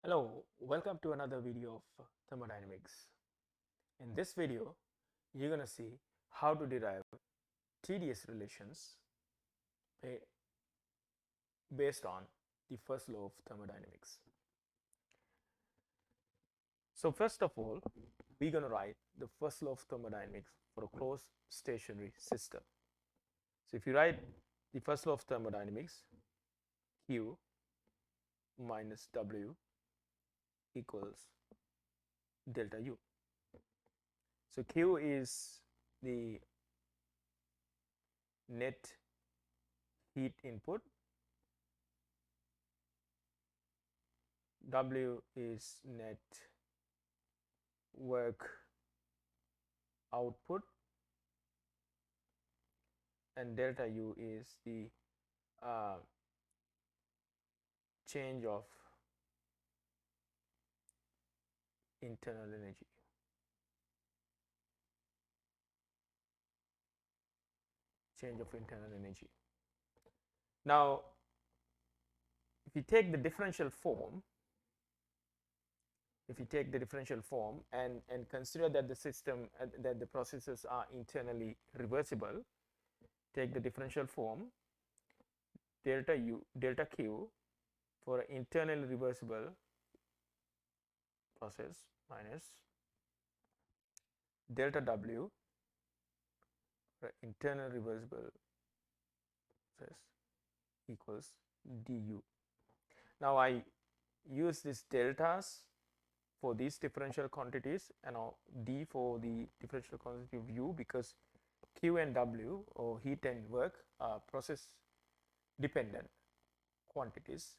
Hello, welcome to another video of thermodynamics. In this video, you're going to see how to derive TDS relations based on the first law of thermodynamics. So first of all, we're going to write the first law of thermodynamics for a closed stationary system. So if you write the first law of thermodynamics, Q minus W equals delta U. So Q is the net heat input, W is net work output, and delta U is the change of internal energy. Change of internal energy. Now, if you take the differential form, and consider that the system, that the processes are internally reversible, take the differential form, delta Q for an internally reversible process minus delta W for internal reversible process equals du. Now I use these deltas for these differential quantities and d for the differential quantity of u, because Q and W, or heat and work, are process dependent quantities.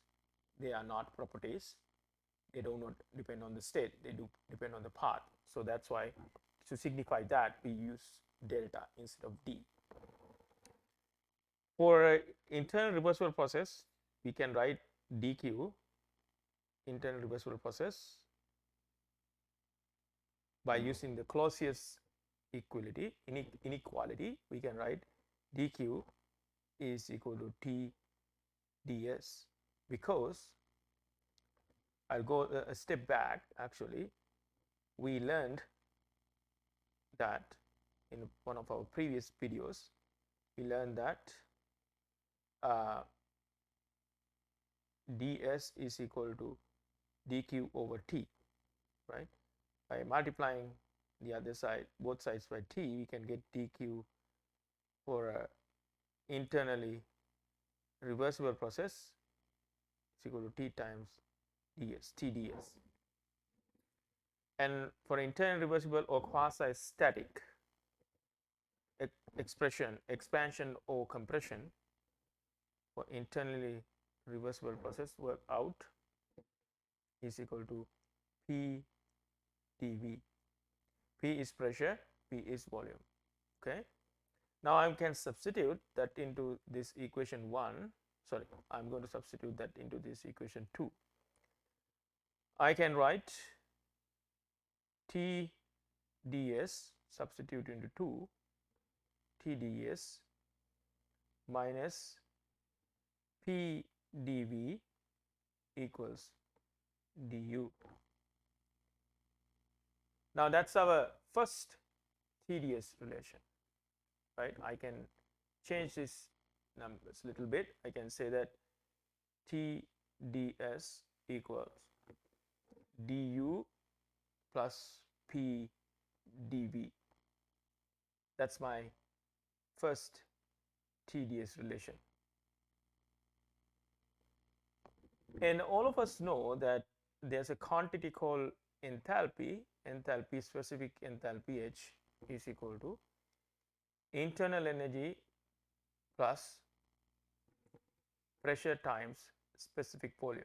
They are not properties. They do not depend on the state, they do depend on the path. So that's why, to signify that, we use delta instead of d. For internal reversible process, we can write dq, internal reversible process, by using the Clausius inequality. We can write dq is equal to T ds, because I'll go a step back. Actually, we learned that in one of our previous videos, we learned that ds is equal to dq over t, right? By multiplying the other side, both sides, by t, we can get dq for a internally reversible process is equal to t times ds, tds. And for internal reversible or quasi-static expansion or compression, for internally reversible process, work out is equal to P dV. P is pressure, P is volume. Okay. Now I can substitute that into this equation 1. Sorry, I'm going to substitute that into this equation 2. I can write T ds, substitute into 2, T ds minus P dV equals du. Now that's our first TDS relation, right? I can change this numbers a little bit. I can say that TDS equals du plus P dV. That's my first TDS relation. And all of us know that there's a quantity called enthalpy. Enthalpy, specific enthalpy H, is equal to internal energy plus pressure times specific volume,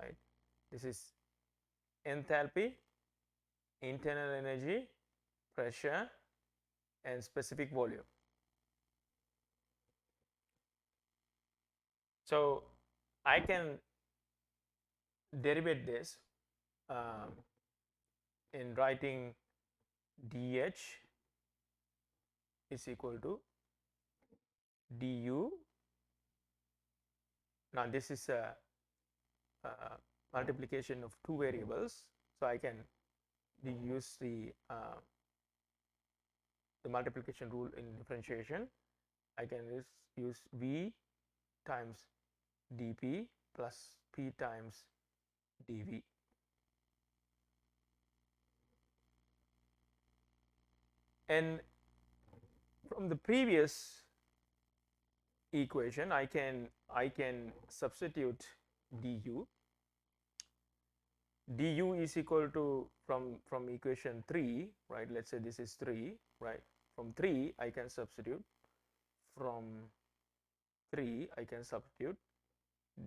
right? This is enthalpy, internal energy, pressure, and specific volume. So I can derivate this in writing dH is equal to du. Now this is a multiplication of two variables. So I can use the multiplication rule in differentiation. I can use v times dp plus p times dv. And from the previous equation, I can substitute du. Du is equal to, from equation 3, right? Let's say this is 3, right? From 3 I can substitute, from 3 I can substitute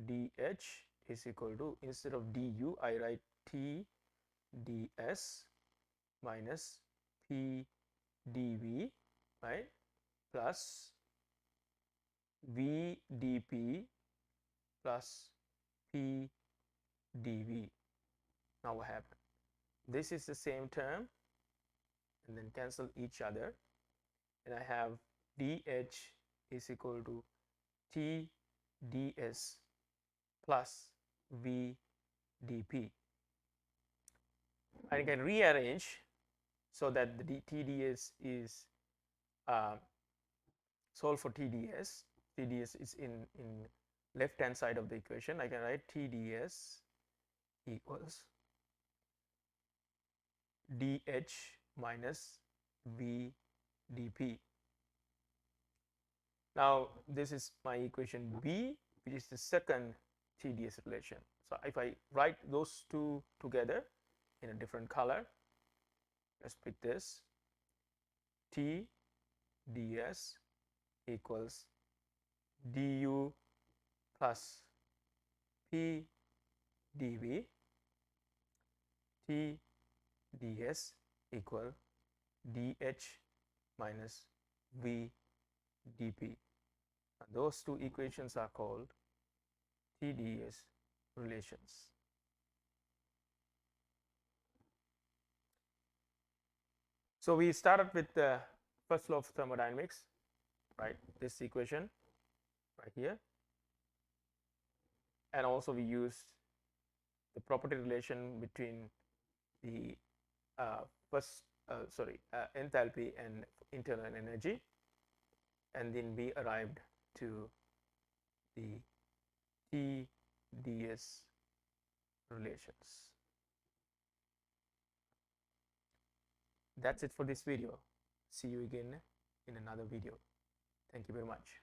dh is equal to, instead of du I write t ds minus p dv, right, plus v dp plus p dv. Now what happened? This is the same term and then cancel each other, and I have dh is equal to t ds plus v dp. I can rearrange so that the TDS is solve for TDS. TDS is in left hand side of the equation. I can write TDS equals dh minus v dp. Now this is my equation B, which is the second TDS relation. So if I write those two together in a different color, let's pick this, T ds equals du plus p dv, T ds equal dh minus v dp. And those two equations are called TDS relations. So we started with the first law of thermodynamics, right? This equation right here, and also we used the property relation between the enthalpy and internal energy, and then we arrived to the TDS relations. That's it for this video. See you again in another video. Thank you very much.